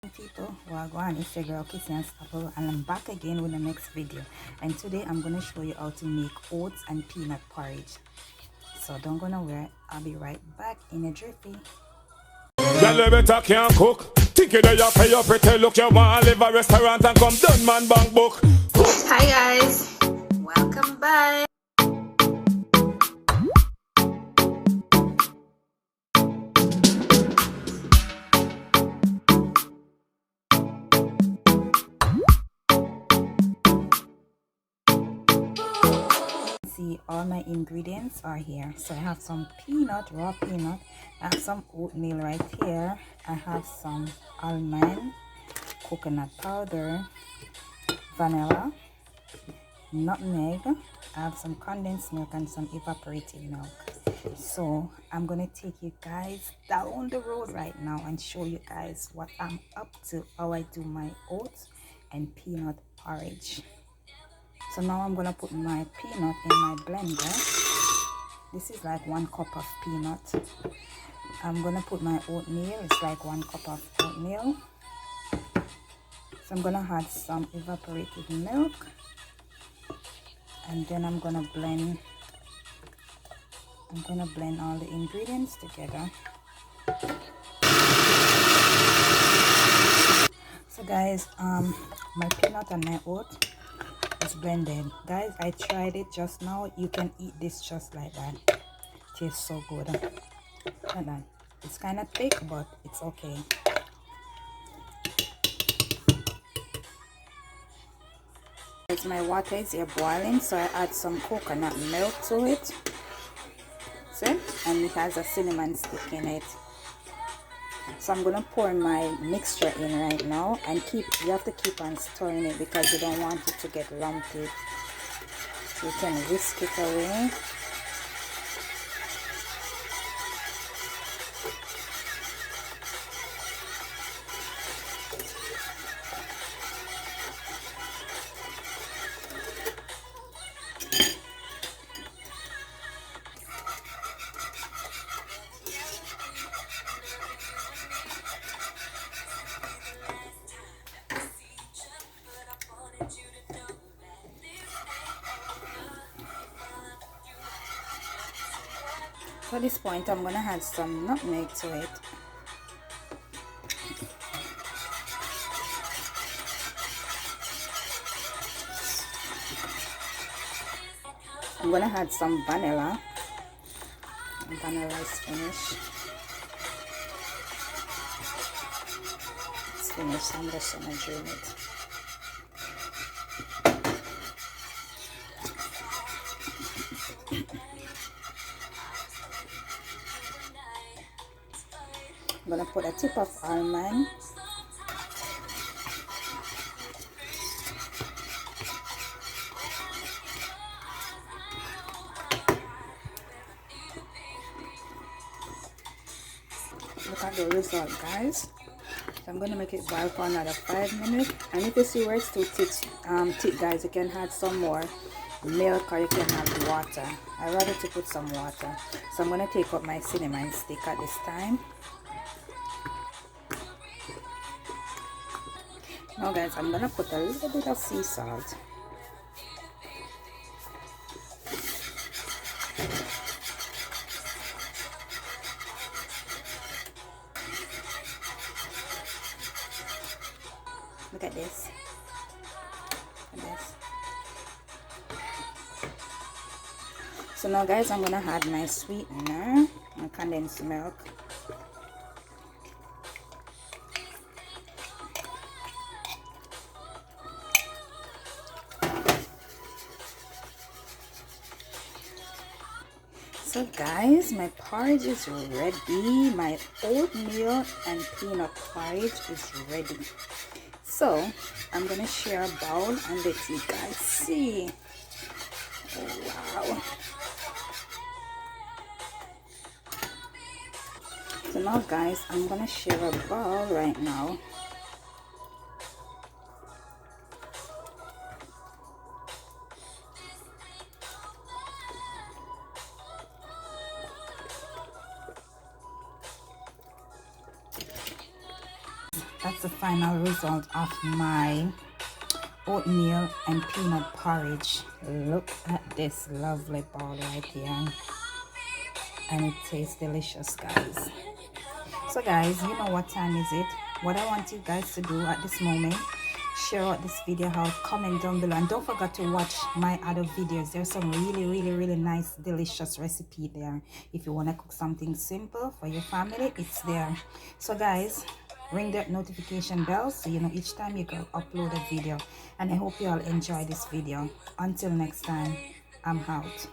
People, wagwan, it's your girl Kissy and Stapple, and I'm back again with the next video. And today I'm gonna show you how to make oats and peanut porridge. So don't go nowhere. I'll be right back in a jiffy. Girl, you better can't cook. Think you know you pay your pretty look. You want to live a restaurant and come done man bank book. Hi guys, welcome back. See, all my ingredients are here. So I have some peanut, raw peanut. I have some oatmeal right here. I have some almond, coconut powder, vanilla, nutmeg. I have some condensed milk and some evaporated milk. So I'm gonna take you guys down the road right now and show you guys what I'm up to, how I do my oats and peanut porridge. So now I'm gonna put my peanut in my blender. This is like 1 cup of peanut. I'm gonna put my oatmeal. It's like 1 cup of oatmeal. So I'm gonna add some evaporated milk, and then I'm gonna blend all the ingredients together. So guys, my peanut and my oat is blended. Guys, I tried it just now. You can eat this just like that. It tastes so good. Hold on. It's kind of thick, but it's okay. As my water is here boiling, so I add some coconut milk to it. See? And it has a cinnamon stick in it. So I'm gonna pour my mixture in right now, and you have to keep on stirring it because you don't want it to get lumpy. So you can whisk it away. So at this point, I'm gonna add some nutmeg to it. I'm gonna add some vanilla. Vanilla is finished. It's finished. I'm just gonna drain it. I'm gonna put a tip of almond. Look at the result, guys. So I'm gonna make it boil for another 5 minutes. And if you see where it's too thick, guys, you can add some more milk or you can add water. I rather to put some water. So I'm gonna take out my cinnamon stick at this time. Now guys, I'm gonna put a little bit of sea salt. Look at this. Look at this. So now guys, I'm gonna add my sweetener and condensed milk. So guys, my porridge is ready. My oatmeal and peanut porridge is ready. So I'm gonna share a bowl and let you guys see. Oh, wow. So now guys, I'm gonna share a bowl right now. That's the final result of my oatmeal and peanut porridge. Look at this lovely ball right here, and it tastes delicious, guys. So guys, you know what time is it. What I want you guys to do at this moment, share out this video out, comment down below, and don't forget to watch my other videos. There's some really nice delicious recipe there. If you want to cook something simple for your family, it's there. So guys, ring that notification bell so you know each time you go upload a video. And I hope you all enjoy this video. Until next time, I'm out.